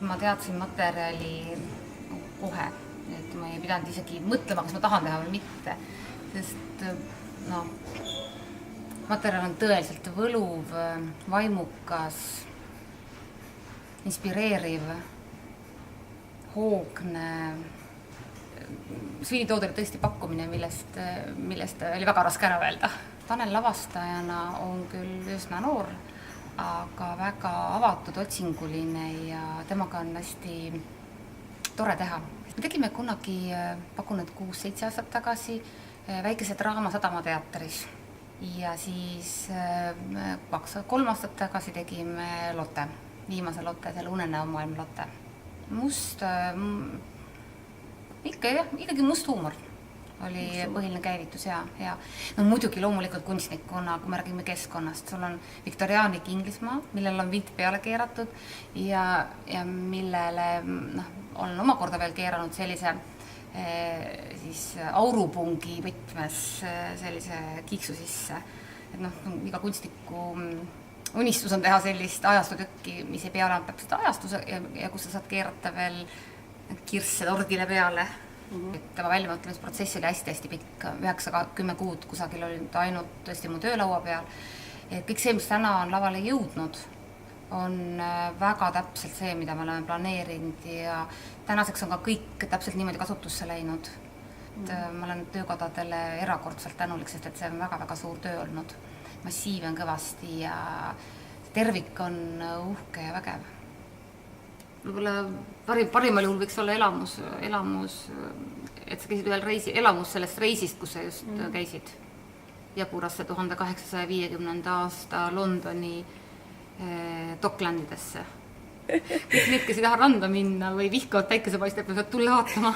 Ma teadsin materjali kohe, et ma ei pidanud isegi mõtlema, kas ma tahan teha või mitte, sest no, materjal on tõeliselt võluv, vaimukas, inspireeriv, hoogne. Sweeney Todd oli tõesti pakkumine, millest oli väga raske ära öelda. Tanel lavastajana on küll üsna noor, aga väga avatud, otsinguline ja temaga on hästi tore teha. Me tegime kunagi, pakun, et 6-7 aastat tagasi väikese draama Sadama teatris ja siis 3 aastat tagasi tegime Lotte, viimase Lotte, selle Unenäo maailma Lotte. Ikkagi must huumor oli põhiline käivitus ja no muidugi loomulikult kunstnikuna, kui me räägime keskkonnast, sul on viktoriaanlik Inglismaa, millel on vilt peale keeratud ja millele olen omakorda veel keeranud sellise siis aurupungi võtmes sellise kiiksu sisse. Et iga kunstniku unistus on teha sellist ajastutükki, mis ei pea olema täpselt ajastus ja kus sa saad keerata veel kirsse tordile peale. Tema väljamõtlemisprotsess oli hästi pikk, 9-10 kuud kusagil oli ainult tõesti mu töölaua peal. Et kõik see, mis täna on lavale jõudnud, on väga täpselt see, mida me oleme planeerinud ja tänaseks on ka kõik täpselt niimoodi kasutusse läinud. Ma olen töökodadele erakordselt tänulik, sest et see on väga suur töö olnud. Massiiv on kõvasti ja tervik on uhke ja vägev. Võib-olla parimal juhul võiks olla elamus, et sa käisid ühel elamus sellest reisist, kus sa just käisid jaburasse 1850. aasta Londoni Docklandidesse. Kõik need, kes ei taha randa minna või vihkavad päikesepaistet, peavad tulla vaatama.